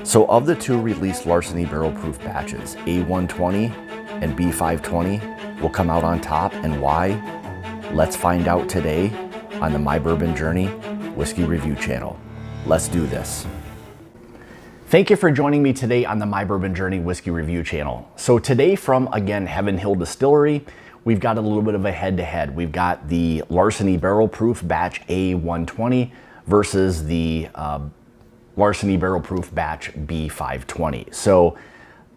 So of the two released Larceny barrel proof batches, A120 and B520 will come out on top, and why? Let's find out today on the My Bourbon Journey Whiskey Review channel. Let's do this. Thank you for joining me today on the My Bourbon Journey Whiskey Review channel. So today from, again, Heaven Hill Distillery, we've got a little bit of a head-to-head. We've got the Larceny barrel proof batch A120 versus the Larceny barrel proof batch B520. So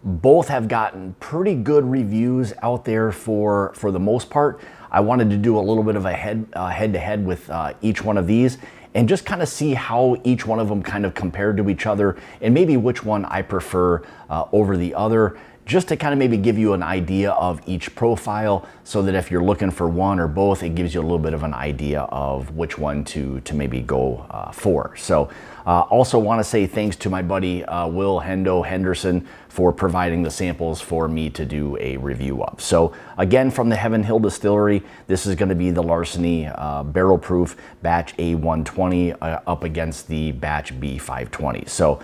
both have gotten pretty good reviews out there for the most part. I wanted to do a little bit of a head-to-head with each one of these and just kind of see how each one of them kind of compared to each other and maybe which one I prefer over the other, just to kind of maybe give you an idea of each profile so that if you're looking for one or both, it gives you a little bit of an idea of which one to maybe go for. So also want to say thanks to my buddy Will Henderson for providing the samples for me to do a review of. So again, from the Heaven Hill Distillery, this is going to be the Larceny barrel proof batch A120 up against the batch B520. So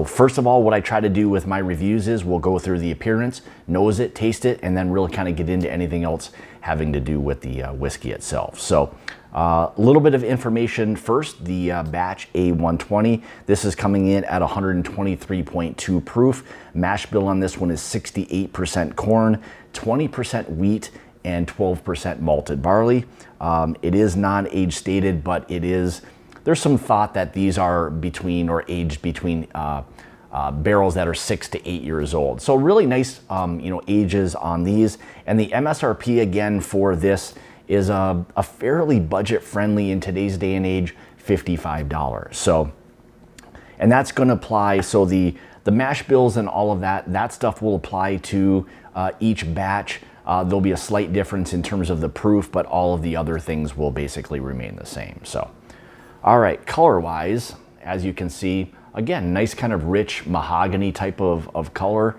first of all, what I try to do with my reviews is we'll go through the appearance, nose it, taste it, and then really kind of get into anything else having to do with the whiskey itself. So a little bit of information first. The batch A120, this is coming in at 123.2 proof. Mash bill on this one is 68% corn, 20% wheat, and 12% malted barley. It is non-age stated, but there's some thought that these are between or aged between barrels that are 6 to 8 years old. So really nice ages on these. And the MSRP again for this is a fairly budget friendly in today's day and age, $55. So, and that's going to apply. So the mash bills and all of that stuff will apply to each batch. There'll be a slight difference in terms of the proof, but all of the other things will basically remain the same. So, all right, color wise, as you can see, again, nice kind of rich mahogany type of color.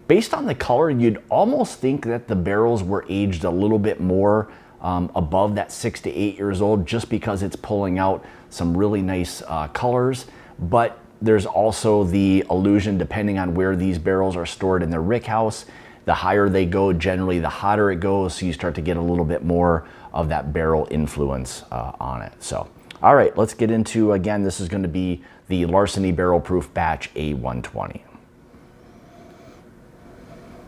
Based on the color, you'd almost think that the barrels were aged a little bit more above that 6 to 8 years old, just because it's pulling out some really nice colors. But there's also the illusion, depending on where these barrels are stored in the rick house, the higher they go, generally the hotter it goes, so you start to get a little bit more of that barrel influence on it. So, all right, let's get into, again, this is going to be the Larceny barrel proof batch A120.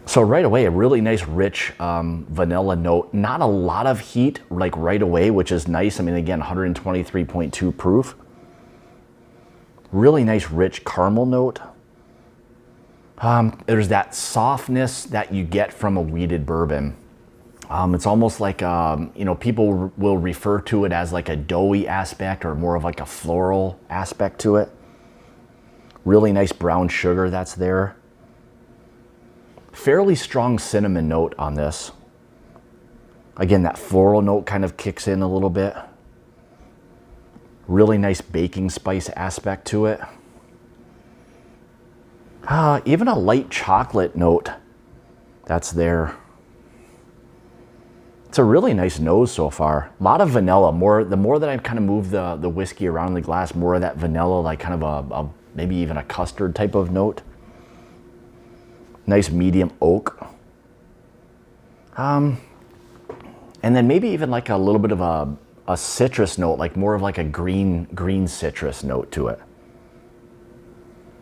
So right away, a really nice rich vanilla note. Not a lot of heat like right away, which is nice. I mean, again, 123.2 proof. Really nice rich caramel note. There's that softness that you get from a wheated bourbon. It's almost like, people will refer to it as like a doughy aspect or more of like a floral aspect to it. Really nice brown sugar that's there. Fairly strong cinnamon note on this. Again, that floral note kind of kicks in a little bit. Really nice baking spice aspect to it. Even a light chocolate note that's there. It's a really nice nose so far. A lot of vanilla. The more that I've kind of moved the whiskey around in the glass, more of that vanilla, like kind of a maybe even a custard type of note. Nice medium oak. And then maybe even like a little bit of a citrus note, like more of like a green citrus note to it.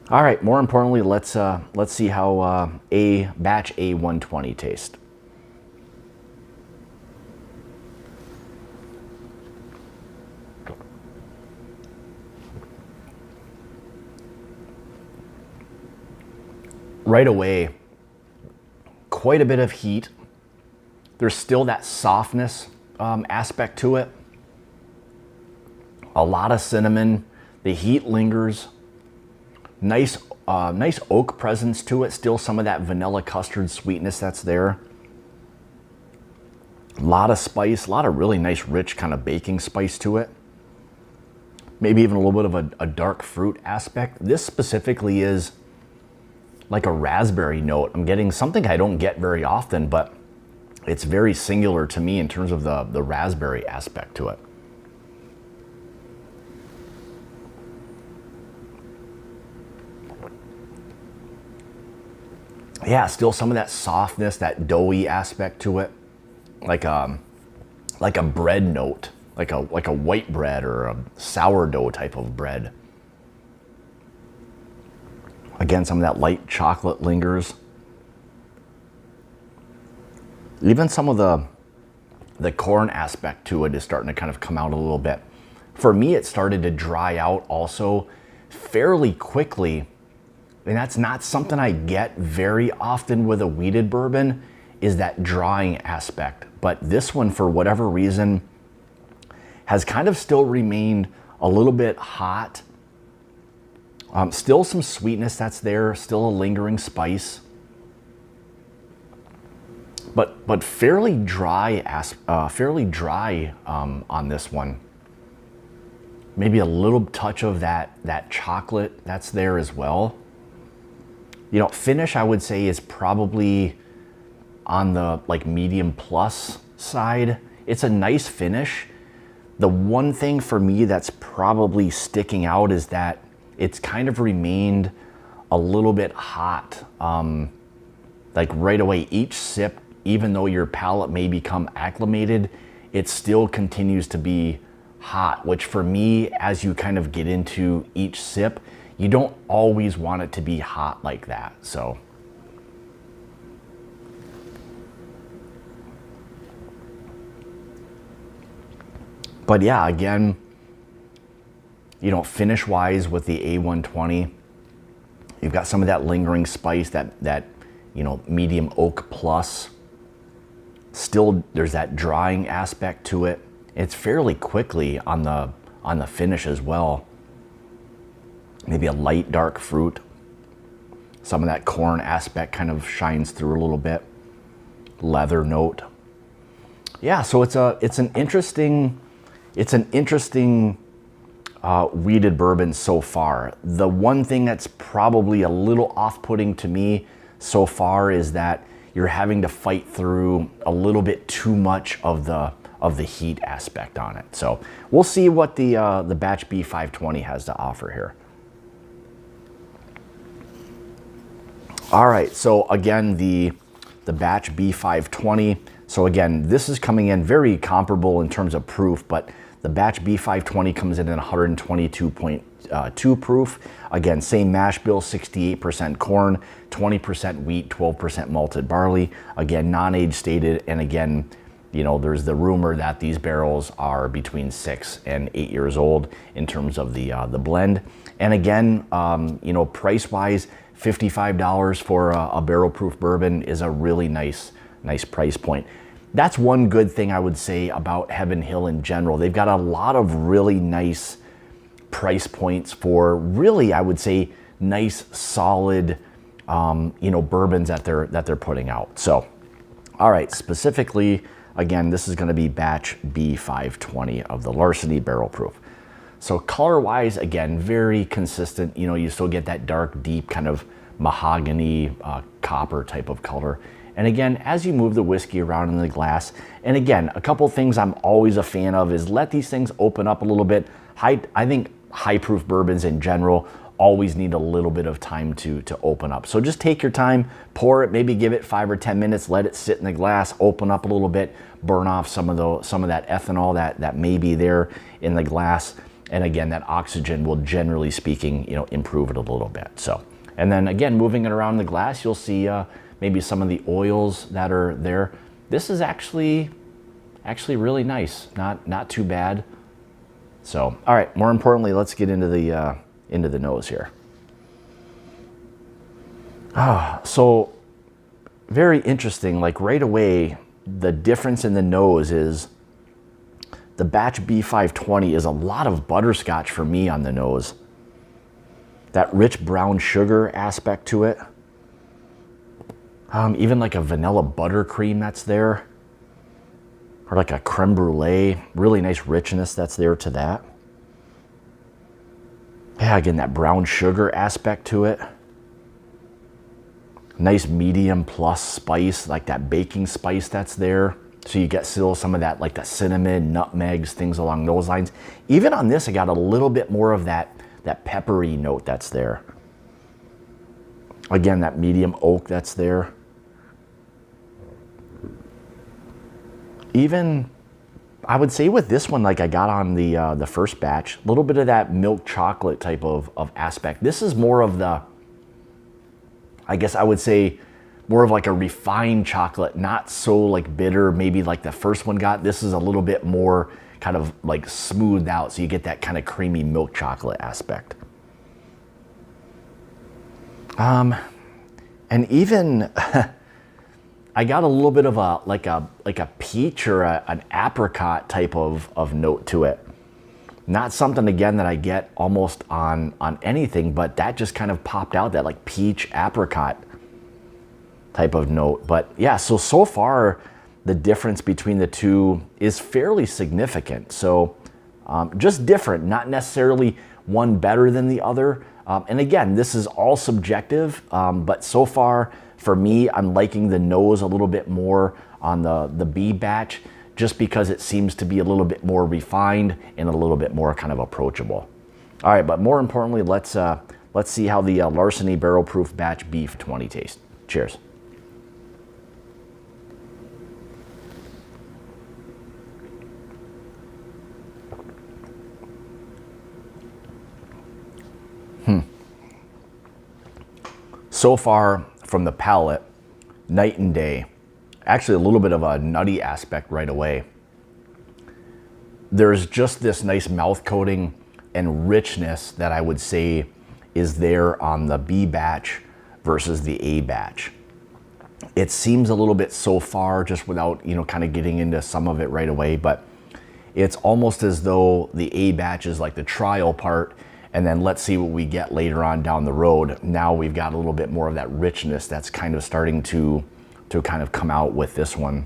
All right, more importantly, let's see how a batch A120 tastes. Right away, quite a bit of heat. There's still that softness aspect to it. A lot of cinnamon. The heat lingers. Nice oak presence to it. Still some of that vanilla custard sweetness that's there. A lot of spice, a lot of really nice rich kind of baking spice to it. Maybe even a little bit of a dark fruit aspect. This specifically is like a raspberry note. I'm getting something I don't get very often, but it's very singular to me in terms of the raspberry aspect to it. Yeah, still some of that softness, that doughy aspect to it, like a bread note, like a white bread or a sourdough type of bread. Again, some of that light chocolate lingers. Even some of the corn aspect to it is starting to kind of come out a little bit. For me, it started to dry out also fairly quickly. And that's not something I get very often with a wheated bourbon, is that drying aspect. But this one, for whatever reason, has kind of still remained a little bit hot. Still some sweetness that's there, still a lingering spice. But fairly dry on this one. Maybe a little touch of that chocolate that's there as well. You know, finish I would say is probably on the like medium plus side. It's a nice finish. The one thing for me that's probably sticking out is that it's kind of remained a little bit hot. Like right away, each sip, even though your palate may become acclimated, it still continues to be hot, which for me, as you kind of get into each sip, you don't always want it to be hot like that. So but yeah, again, you know, finish wise with the A120, you've got some of that lingering spice, that you know, medium oak plus. Still, there's that drying aspect to it. It's fairly quickly on the finish as well. Maybe a light dark fruit. Some of that corn aspect kind of shines through a little bit. Leather note. Yeah, so it's an interesting wheated bourbon so far. The one thing that's probably a little off-putting to me so far is that you're having to fight through a little bit too much of the heat aspect on it. So we'll see what the batch B520 has to offer here. All right, so again, the batch B520. So again, this is coming in very comparable in terms of proof, but the batch B520 comes in at 122.2 proof. Again, same mash bill, 68% corn, 20% wheat, 12% malted barley. Again, non-age stated, and again, you know, there's the rumor that these barrels are between 6 and 8 years old in terms of the blend. And again, you know, price-wise, $55 for a barrel-proof bourbon is a really nice price point. That's one good thing I would say about Heaven Hill in general. They've got a lot of really nice price points for really, I would say, nice, solid, you know, bourbons that they're putting out. So, all right, specifically, again, this is going to be batch B520 of the Larceny barrel proof. So color-wise, again, very consistent. You know, you still get that dark, deep kind of mahogany, copper type of color. And again, as you move the whiskey around in the glass, and again, a couple things I'm always a fan of is let these things open up a little bit. I think high-proof bourbons in general always need a little bit of time to open up. So just take your time, pour it, maybe give it 5 or 10 minutes, let it sit in the glass, open up a little bit, burn off some of that ethanol that may be there in the glass. And again, that oxygen will, generally speaking, you know, improve it a little bit. So, and then again, moving it around the glass, you'll see maybe some of the oils that are there. This is actually really nice, not too bad. So, all right, more importantly, let's get into the nose here. So very interesting. Like right away, the difference in the nose is the batch B520 is a lot of butterscotch for me on the nose. That rich brown sugar aspect to it. Even like a vanilla buttercream that's there. Or like a creme brulee. Really nice richness that's there to that. Yeah, again, that brown sugar aspect to it. Nice medium plus spice, like that baking spice that's there. So you get still some of that, like the cinnamon, nutmegs, things along those lines. Even on this, I got a little bit more of that peppery note that's there. Again, that medium oak that's there. Even, I would say with this one, like I got on the first batch, a little bit of that milk chocolate type of aspect. This is more of the, I guess I would say, more of like a refined chocolate, not so like bitter, maybe like the first one got. This is a little bit more kind of like smoothed out, so you get that kind of creamy milk chocolate aspect. And even I got a little bit of a like a peach or an apricot type of note to it. Not something again that I get almost on anything, but that just kind of popped out, that like peach apricot type of note. But yeah, so far the difference between the two is fairly significant. So just different, not necessarily one better than the other. And again, this is all subjective, but so far for me, I'm liking the nose a little bit more on the B batch, just because it seems to be a little bit more refined and a little bit more kind of approachable. All right, but more importantly, let's see how the Larceny Barrel Proof Batch B520 tastes. Cheers. So far from the palate, night and day. Actually a little bit of a nutty aspect right away. There's just this nice mouth coating and richness that I would say is there on the B batch versus the A batch. It seems a little bit so far, just without, you know, kind of getting into some of it right away, but it's almost as though the A batch is like the trial part, and then let's see what we get later on down the road. Now we've got a little bit more of that richness that's kind of starting to kind of come out with this one.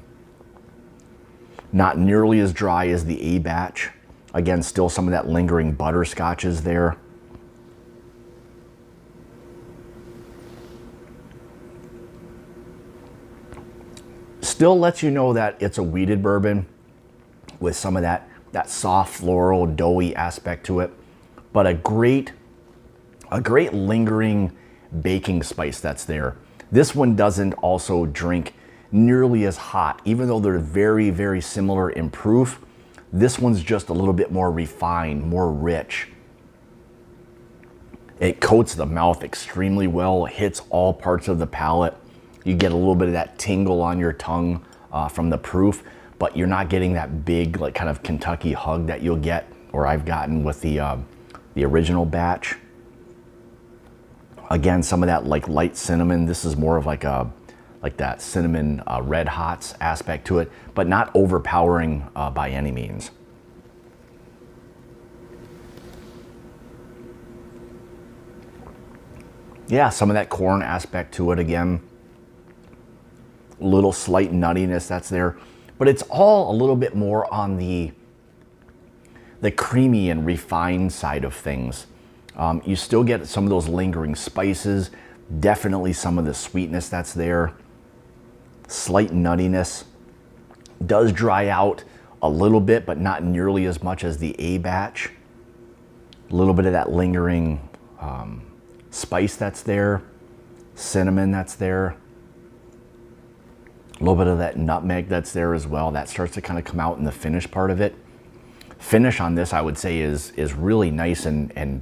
Not nearly as dry as the A batch. Again, still some of that lingering butterscotch is there. Still lets you know that it's a wheated bourbon with some of that soft floral doughy aspect to it, but a great lingering baking spice that's there. This one doesn't also drink nearly as hot, even though they're very, very similar in proof. This one's just a little bit more refined, more rich. It coats the mouth extremely well, hits all parts of the palate. You get a little bit of that tingle on your tongue from the proof, but you're not getting that big, like kind of Kentucky hug that you'll get, or I've gotten with the original batch. Again, some of that like light cinnamon. This is more of like that cinnamon red hots aspect to it, but not overpowering by any means. Yeah, some of that corn aspect to it again. Little slight nuttiness that's there, but it's all a little bit more on the creamy and refined side of things. You still get some of those lingering spices, definitely some of the sweetness that's there, slight nuttiness. Does dry out a little bit, but not nearly as much as the A batch. A little bit of that lingering spice that's there, cinnamon that's there. A little bit of that nutmeg that's there as well. That starts to kind of come out in the finish part of it. Finish on this, I would say, is really nice and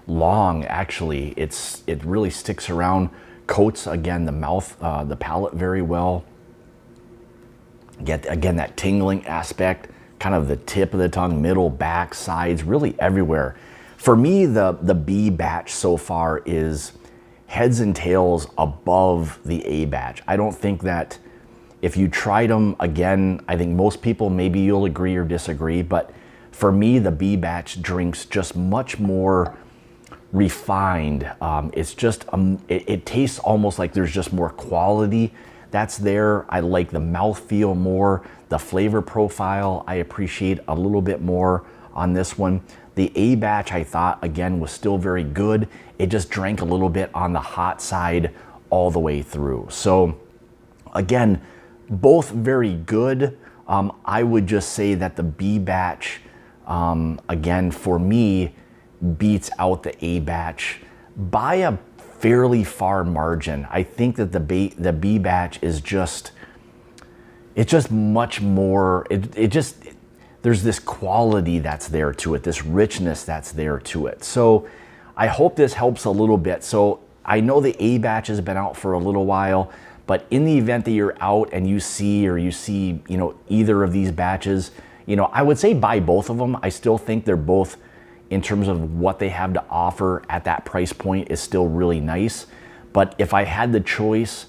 long. Actually, it really sticks around, coats again the mouth, the palate very well. Get again that tingling aspect, kind of the tip of the tongue, middle, back, sides, really everywhere. For me, the B batch so far is heads and tails above the A batch. I don't think that if you tried them again, I think most people, maybe you'll agree or disagree, but for me, the B batch drinks just much more refined. It's just, it tastes almost like there's just more quality that's there. I like the mouthfeel more, the flavor profile I appreciate a little bit more on this one. The A batch, I thought, again, was still very good. It just drank a little bit on the hot side all the way through. So again, both very good. I would just say that the B batch, again, for me, beats out the A batch by a fairly far margin. I think that the B batch is just, it's just much more, there's this quality that's there to it, this richness that's there to it. So I hope this helps a little bit. So I know the A batch has been out for a little while, but in the event that you're out and you see either of these batches, I would say buy both of them. I still think they're both, in terms of what they have to offer at that price point, is still really nice. But if I had the choice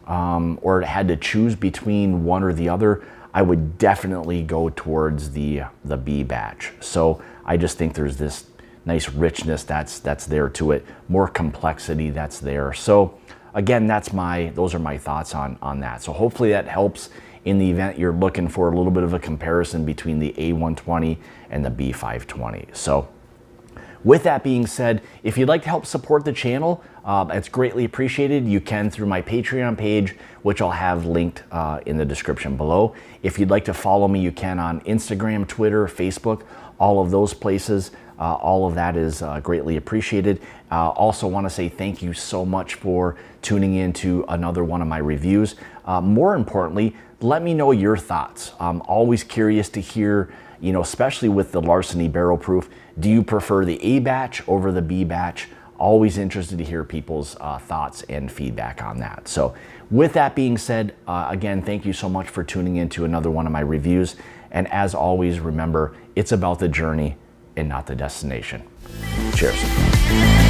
or had to choose between one or the other, I would definitely go towards the B batch. So I just think there's this nice richness that's there to it, more complexity that's there. So again, those are my thoughts on that. So hopefully that helps in the event you're looking for a little bit of a comparison between the A120 and the B520. So with that being said, if you'd like to help support the channel, it's greatly appreciated. You can through my Patreon page, which I'll have linked in the description below. If you'd like to follow me, you can on Instagram, Twitter, Facebook, all of those places. All of that is greatly appreciated. Also want to say thank you so much for tuning in to another one of my reviews. More importantly, let me know your thoughts. I'm always curious to hear, especially with the Larceny Barrel Proof, do you prefer the A batch over the B batch? Always interested to hear people's thoughts and feedback on that. So with that being said, again, thank you so much for tuning in to another one of my reviews. And as always, remember, it's about the journey and not the destination. Cheers.